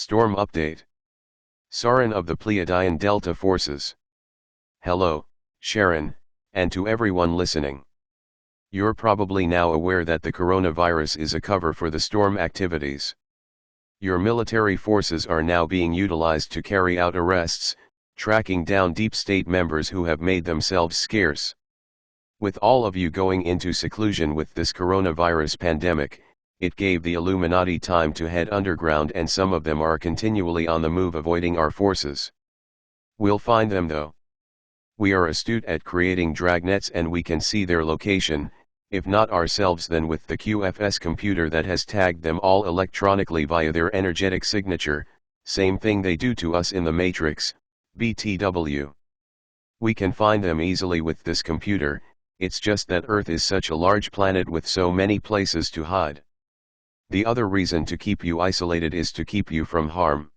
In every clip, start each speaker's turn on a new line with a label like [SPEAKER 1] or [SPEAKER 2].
[SPEAKER 1] Storm Update. Sharon of the Pleiadian Delta Forces. Hello, Sharon, and to everyone listening. You're probably now aware that the coronavirus is a cover for the storm activities. Your military forces are now being utilized to carry out arrests, tracking down deep state members who have made themselves scarce. With all of you going into seclusion with this coronavirus pandemic, it gave the Illuminati time to head underground, and some of them are continually on the move avoiding our forces. We'll find them though. We are astute at creating dragnets and we can see their location, if not ourselves then with the QFS computer that has tagged them all electronically via their energetic signature, same thing they do to us in the Matrix, BTW. We can find them easily with this computer, it's just that Earth is such a large planet with so many places to hide. The other reason to keep you isolated is to keep you from harm.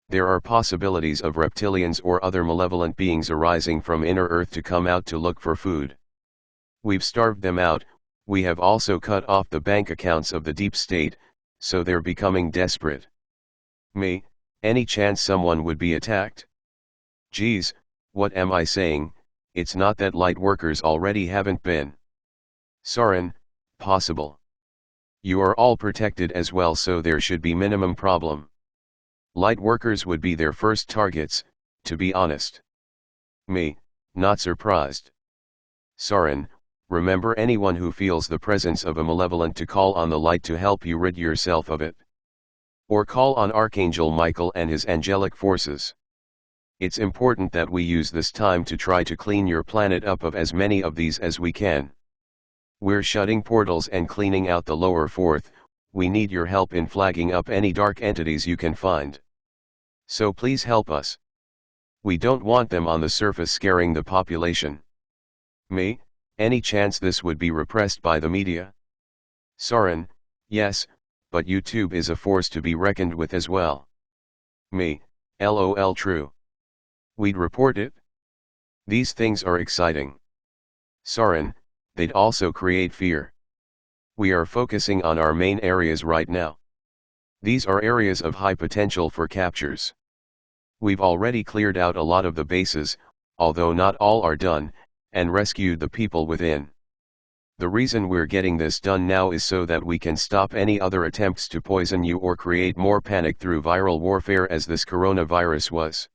[SPEAKER 1] There are possibilities of reptilians or other malevolent beings arising from inner Earth to come out to look for food. We've starved them out, we have also cut off the bank accounts of the deep state, so they're becoming desperate. Me, any chance someone would be attacked? Geez, what am I saying? It's not that light workers already haven't been. Sharon, possible. You are all protected as well, so there should be minimum problem. Light workers would be their first targets, to be honest. Me, not surprised. Sharon, remember anyone who feels the presence of a malevolent to call on the light to help you rid yourself of it. Or call on Archangel Michael and his angelic forces. It's important that we use this time to try to clean your planet up of as many of these as we can. We're shutting portals and cleaning out the lower fourth, we need your help in flagging up any dark entities you can find. So please help us. We don't want them on the surface scaring the population. Me, any chance this would be repressed by the media? Sharon, yes, but YouTube is a force to be reckoned with as well. Me, LOL true. We'd report it? These things are exciting. Sharon, they'd also create fear. We are focusing on our main areas right now. These are areas of high potential for captures. We've already cleared out a lot of the bases, although not all are done, and rescued the people within. The reason we're getting this done now is so that we can stop any other attempts to poison you or create more panic through viral warfare as this coronavirus was.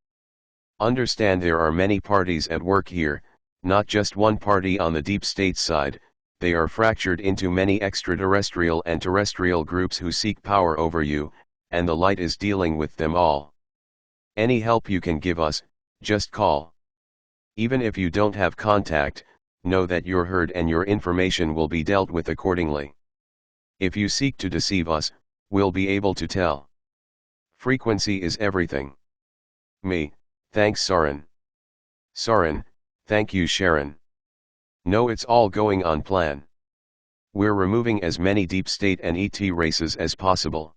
[SPEAKER 1] Understand there are many parties at work here, not just one party on the deep state side, they are fractured into many extraterrestrial and terrestrial groups who seek power over you, and the light is dealing with them all. Any help you can give us, just call. Even if you don't have contact, know that you're heard and your information will be dealt with accordingly. If you seek to deceive us, we'll be able to tell. Frequency is everything. Me, thanks Sharon. Sharon, thank you Sharon. No, it's all going on plan. We're removing as many deep state and ET races as possible.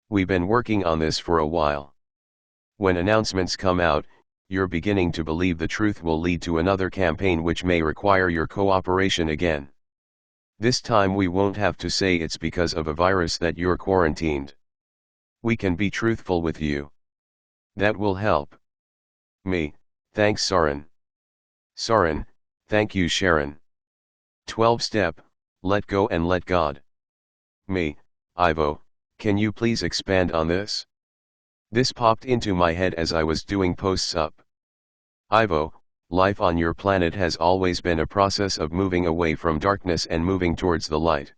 [SPEAKER 1] We've been working on this for a while. When announcements come out, you're beginning to believe the truth will lead to another campaign which may require your cooperation again. This time we won't have to say it's because of a virus that you're quarantined. We can be truthful with you. That will help. Me, thanks Sharon. Sharon, thank you Sharon. 12-step, let go and let God. Me, Ivo, can you please expand on this? This popped into my head as I was doing posts up. Ivo, life on your planet has always been a process of moving away from darkness and moving towards the light.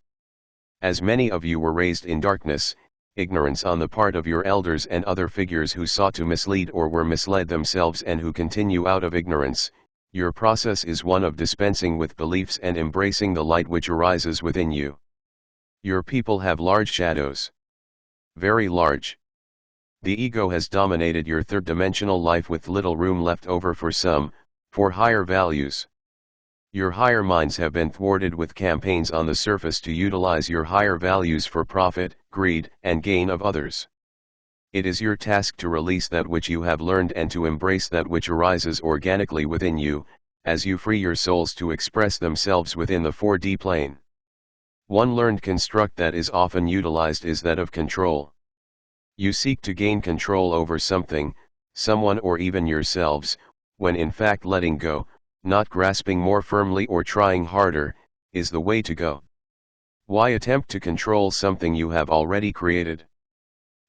[SPEAKER 1] As many of you were raised in darkness, ignorance on the part of your elders and other figures who sought to mislead or were misled themselves and who continue out of ignorance, your process is one of dispensing with beliefs and embracing the light which arises within you. Your people have large shadows. Very large. The ego has dominated your third-dimensional life with little room left over for higher values. Your higher minds have been thwarted with campaigns on the surface to utilize your higher values for profit, greed, and gain of others. It is your task to release that which you have learned and to embrace that which arises organically within you, as you free your souls to express themselves within the 4D plane. One learned construct that is often utilized is that of control. You seek to gain control over something, someone or even yourselves, when in fact letting go, not grasping more firmly or trying harder, is the way to go. Why attempt to control something you have already created?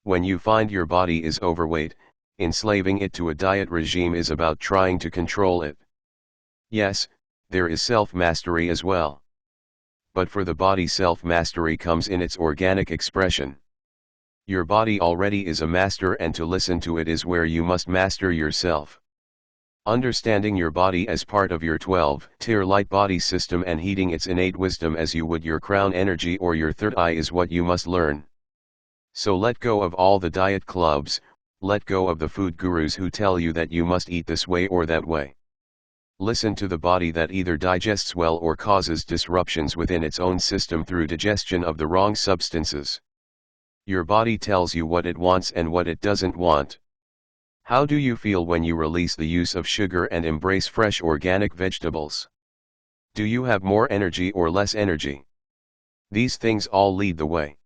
[SPEAKER 1] When you find your body is overweight, enslaving it to a diet regime is about trying to control it. Yes, there is self-mastery as well. But for the body, self-mastery comes in its organic expression. Your body already is a master, and to listen to it is where you must master yourself. Understanding your body as part of your 12-tier light body system and heeding its innate wisdom as you would your crown energy or your third eye is what you must learn. So let go of all the diet clubs, let go of the food gurus who tell you that you must eat this way or that way. Listen to the body that either digests well or causes disruptions within its own system through digestion of the wrong substances. Your body tells you what it wants and what it doesn't want. How do you feel when you release the use of sugar and embrace fresh organic vegetables? Do you have more energy or less energy? These things all lead the way.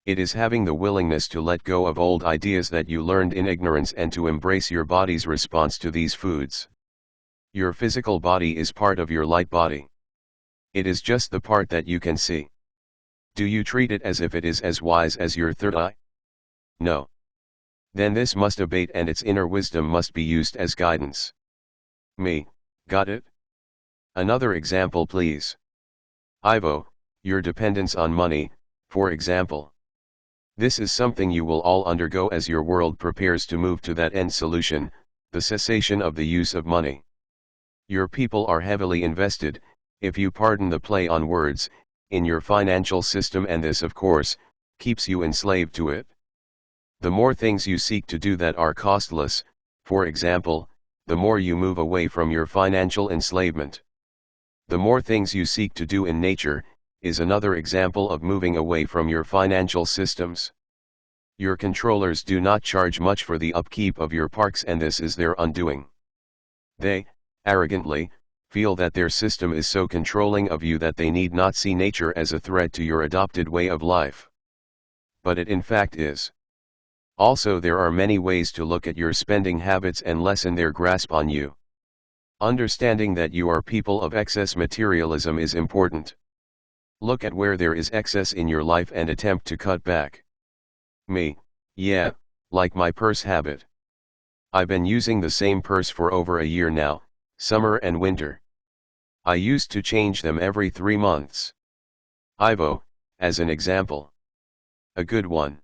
[SPEAKER 1] It is having the willingness to let go of old ideas that you learned in ignorance and to embrace your body's response to these foods. Your physical body is part of your light body. It is just the part that you can see. Do you treat it as if it is as wise as your third eye? No. Then this must abate and its inner wisdom must be used as guidance. Me, got it? Another example please. Ivo, your dependence on money, for example. This is something you will all undergo as your world prepares to move to that end solution, the cessation of the use of money. Your people are heavily invested, if you pardon the play on words, in your financial system, and this of course, keeps you enslaved to it. The more things you seek to do that are costless, for example, the more you move away from your financial enslavement. The more things you seek to do in nature, is another example of moving away from your financial systems. Your controllers do not charge much for the upkeep of your parks, and this is their undoing. They, arrogantly, feel that their system is so controlling of you that they need not see nature as a threat to your adopted way of life. But it in fact is. Also, there are many ways to look at your spending habits and lessen their grasp on you. Understanding that you are people of excess materialism is important. Look at where there is excess in your life and attempt to cut back. Me, yeah, like my purse habit. I've been using the same purse for over a year now, summer and winter. I used to change them every 3 months. Ivo, as an example. A good one.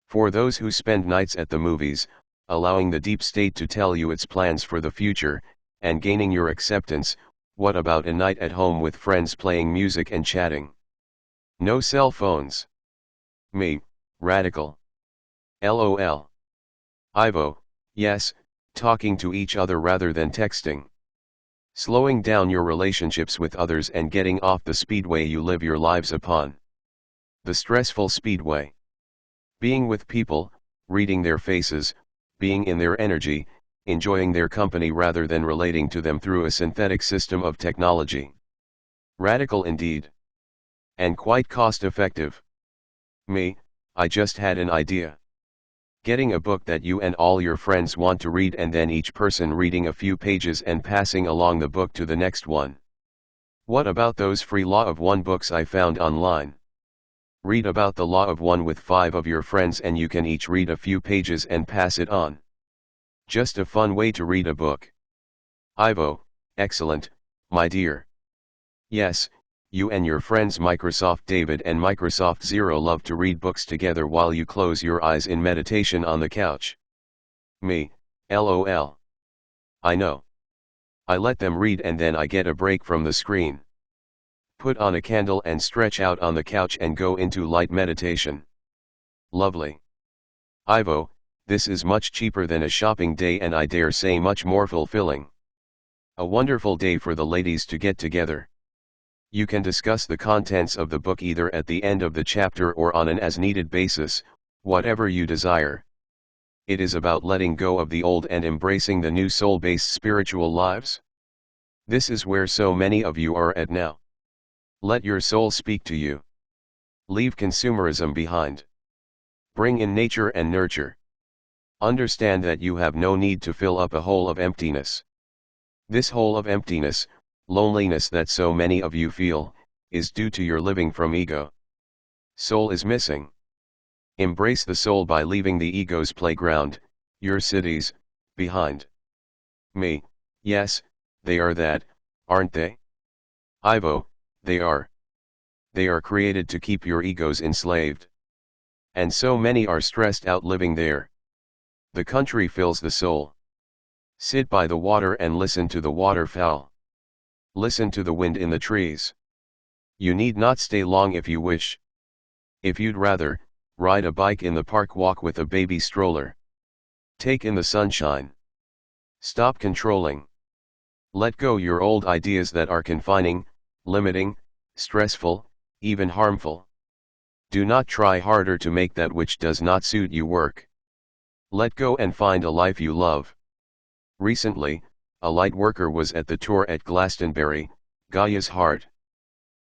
[SPEAKER 1] For those who spend nights at the movies, allowing the deep state to tell you its plans for the future, and gaining your acceptance, what about a night at home with friends playing music and chatting? No cell phones. Me, radical. LOL. Ivo, yes, talking to each other rather than texting. Slowing down your relationships with others and getting off the speedway you live your lives upon. The stressful speedway. Being with people, reading their faces, being in their energy, enjoying their company rather than relating to them through a synthetic system of technology. Radical indeed. And quite cost-effective. Me, I just had an idea. Getting a book that you and all your friends want to read, and then each person reading a few pages and passing along the book to the next one. What about those free Law of One books I found online? Read about the Law of One with 5 of your friends and you can each read a few pages and pass it on. Just a fun way to read a book. Ivo, excellent, my dear. Yes, you and your friends Microsoft David and Microsoft Zero love to read books together while you close your eyes in meditation on the couch. Me, LOL. I know. I let them read and then I get a break from the screen. Put on a candle and stretch out on the couch and go into light meditation. Lovely. Ivo, this is much cheaper than a shopping day and I dare say much more fulfilling. A wonderful day for the ladies to get together. You can discuss the contents of the book either at the end of the chapter or on an as-needed basis, whatever you desire. It is about letting go of the old and embracing the new soul-based spiritual lives. This is where so many of you are at now. Let your soul speak to you. Leave consumerism behind. Bring in nature and nurture. Understand that you have no need to fill up a hole of emptiness. This hole of emptiness, loneliness that so many of you feel, is due to your living from ego. Soul is missing. Embrace the soul by leaving the ego's playground, your cities, behind. Me, yes, they are that, aren't they? Ivo, they are. They are created to keep your egos enslaved. And so many are stressed out living there. The country fills the soul. Sit by the water and listen to the waterfowl. Listen to the wind in the trees. You need not stay long if you wish. If you'd rather, ride a bike in the park, walk with a baby stroller. Take in the sunshine. Stop controlling. Let go your old ideas that are confining, limiting, stressful, even harmful. Do not try harder to make that which does not suit you work. Let go and find a life you love. Recently, a light worker was at the tour at Glastonbury, Gaia's Heart.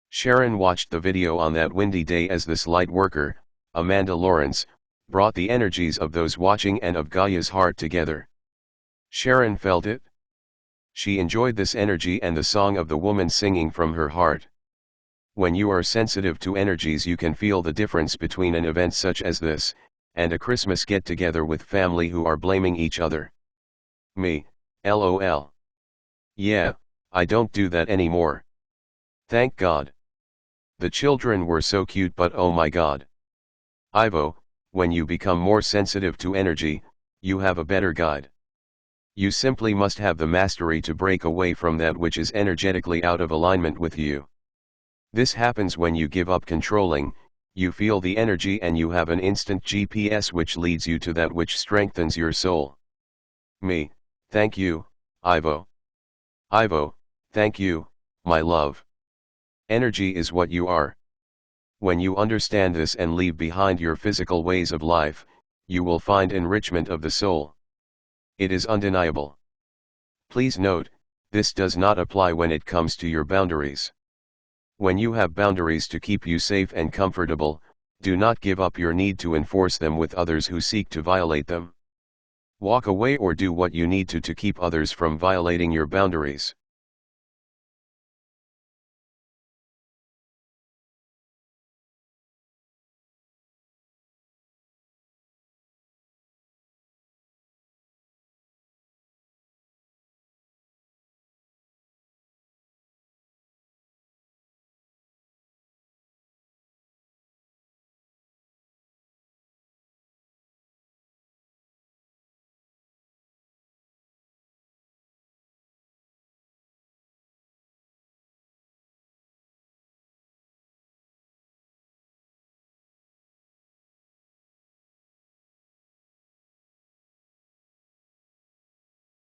[SPEAKER 1] Sharon watched the video on that windy day as this light worker, Amanda Lawrence, brought the energies of those watching and of Gaia's Heart together. Sharon felt it. She enjoyed this energy and the song of the woman singing from her heart. When you are sensitive to energies, you can feel the difference between an event such as this, and a Christmas get-together with family who are blaming each other. Me, lol. Yeah, I don't do that anymore. Thank God. The children were so cute, but oh my God. Ivo, when you become more sensitive to energy, you have a better guide. You simply must have the mastery to break away from that which is energetically out of alignment with you. This happens when you give up controlling, you feel the energy and you have an instant GPS which leads you to that which strengthens your soul. Me, thank you, Ivo. Ivo, thank you, my love. Energy is what you are. When you understand this and leave behind your physical ways of life, you will find enrichment of the soul. It is undeniable. Please note, this does not apply when it comes to your boundaries. When you have boundaries to keep you safe and comfortable, do not give up your need to enforce them with others who seek to violate them. Walk away or do what you need to keep others from violating your boundaries.